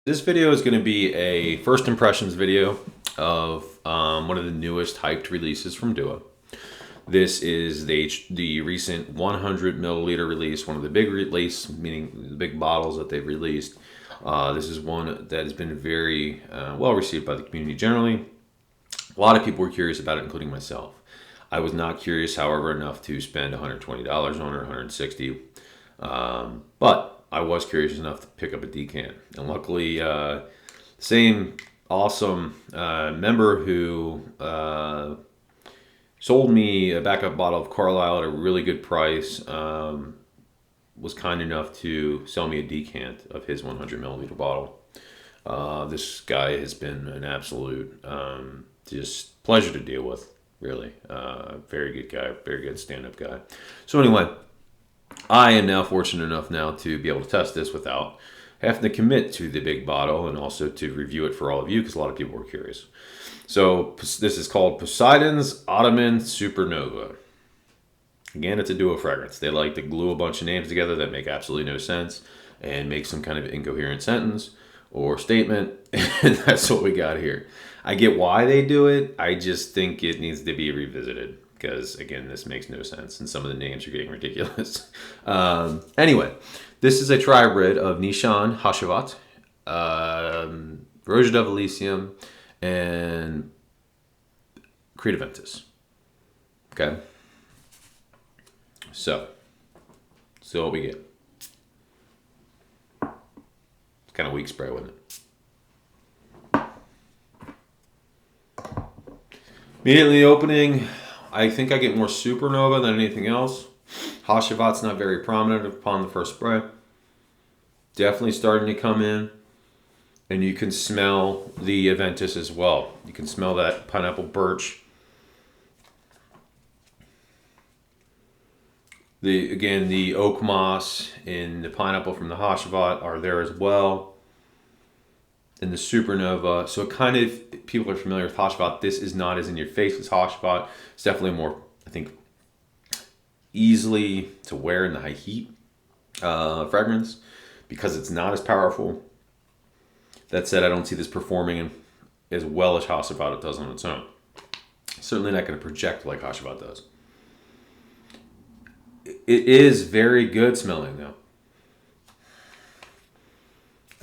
This video is going to be a first impressions video of one of the newest hyped releases from Duo. This is the recent 100 milliliter release, one of the big release, meaning the big bottles that they've released. This is one that has been very well received by the community generally. A lot of people were curious about it, including myself. I was not curious, however, enough to spend $120 on it, $160. But I was curious enough to pick up a decan. And luckily, same awesome member who sold me a backup bottle of Carlisle at a really good price was kind enough to sell me a decant of his 100 milliliter bottle. This guy has been an absolute just pleasure to deal with, really. Very good guy, very good stand-up guy. So anyway, I am now fortunate enough now to be able to test this without having to commit to the big bottle, and also to review it for all of you because a lot of people were curious. So this is called Posiedon's Ottoman Supernova. Again, it's a duo fragrance. They like to glue a bunch of names together that make absolutely no sense and make some kind of incoherent sentence or statement, and that's what we got here. I get why they do it. I just think it needs to be revisited because, again, this makes no sense and some of the names are getting ridiculous. Anyway, this is a Tribrid of Nishan Hashavat, Roja of Elysium, and Credaventus. Okay. So what we get. It's kind of weak spray, wasn't it? Immediately opening, I think I get more Supernova than anything else. Hashavat's not very prominent upon the first spray. Definitely starting to come in. And you can smell the Aventus as well. You can smell that pineapple birch. Again, the oak moss and the pineapple from the Hashavat are there as well. And the Supernova. So kind of, people are familiar with Hashavat. This is not as in your face as Hashavat. It's definitely more, I think, easily to wear in the high heat fragrance because it's not as powerful. That said, I don't see this performing as well as Hashavat does on its own. Certainly not going to project like Hashavat does. It is very good smelling though.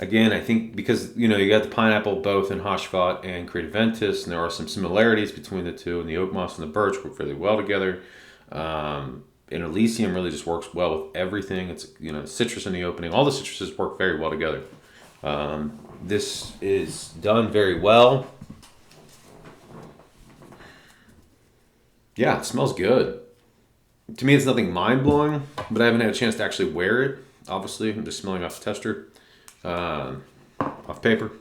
Again, I think because, you got the pineapple both in Hashavat and Credaventus, and there are some similarities between the two, and the oak moss and the birch work really well together. And Elysium really just works well with everything. It's, citrus in the opening. All the citruses work very well together. This is done very well. Yeah, it smells good. To me, it's nothing mind-blowing, but I haven't had a chance to actually wear it. Obviously, I'm just smelling off the tester, off paper.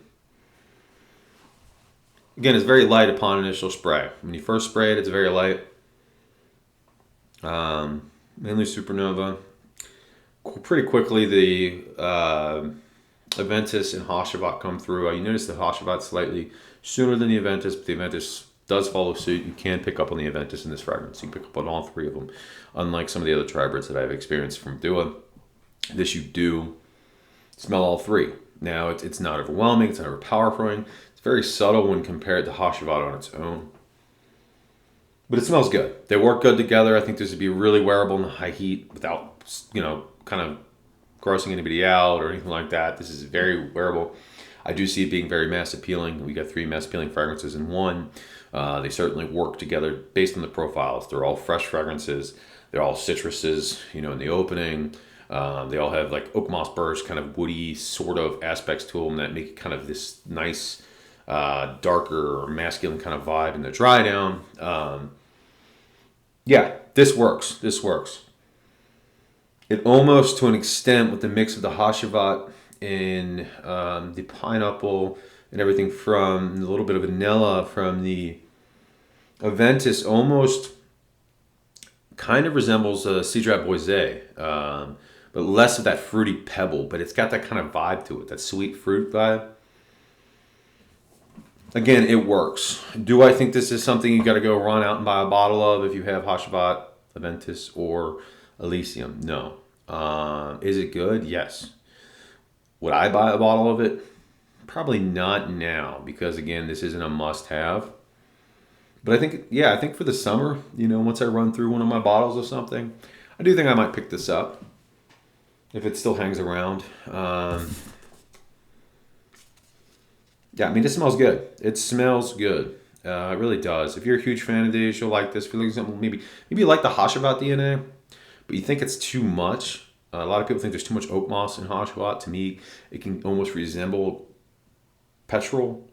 Again, it's very light upon initial spray. When you first spray it, it's very light. Mainly Supernova. Pretty quickly, the Aventus and Hashavat come through. You notice the Hashavat slightly sooner than the Aventus, but the Aventus does follow suit. You can pick up on the Aventus in this fragrance. You can pick up on all three of them. Unlike some of the other Tribrids that I've experienced from Dua, this you do smell all three. Now, it's not overwhelming. It's not overpowering. It's very subtle when compared to Hashavat on its own. But it smells good. They work good together. I think this would be really wearable in the high heat without, kind of grossing anybody out or anything like that. This is very wearable. I do see it being very mass appealing. We got 3 mass appealing fragrances in one. They certainly work together based on the profiles. They're all fresh fragrances. They're all citruses, in the opening. They all have like oak moss birch, kind of woody sort of aspects to them that make kind of this nice, darker or masculine kind of vibe in the dry down. Yeah, this works. This works. It almost, to an extent, with the mix of the Hashavat and the pineapple and everything from a little bit of vanilla from the Aventus, almost kind of resembles a Cedrat Boisé, but less of that fruity pebble, but it's got that kind of vibe to it, that sweet fruit vibe. Again, it works. Do I think this is something you got to go run out and buy a bottle of if you have Hashavat, Aventus, or Elysium? No. Is it good? Yes. Would I buy a bottle of it? Probably not now because again, this isn't a must-have. But I think, yeah, I think for the summer, once I run through one of my bottles of something, I do think I might pick this up if it still hangs around. Yeah, I mean, it smells good. It smells good. It really does. If you're a huge fan of these, you'll like this. For example, maybe you like the Hashavat DNA, but you think it's too much. A lot of people think there's too much oak moss in Hashavat. To me, it can almost resemble petrol.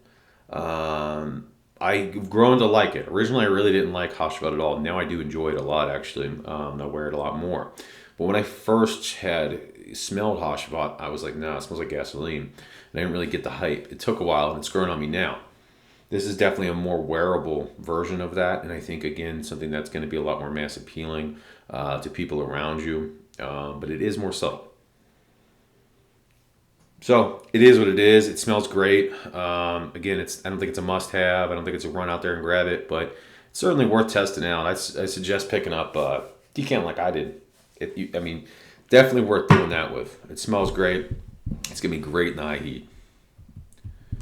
I've grown to like it. Originally, I really didn't like Hashavat at all. Now I do enjoy it a lot, actually. I wear it a lot more. But when I first had smelled Hashavat, I was like, nah, it smells like gasoline. And I didn't really get the hype. It took a while, and it's growing on me now. This is definitely a more wearable version of that. And I think, again, something that's going to be a lot more mass appealing to people around you. But it is more subtle. So it is what it is. It smells great. Again, I don't think it's a must-have. I don't think it's a run out there and grab it, but it's certainly worth testing out. I suggest picking up a decant like I did. Definitely worth doing that with. It smells great. It's gonna be great in the high heat.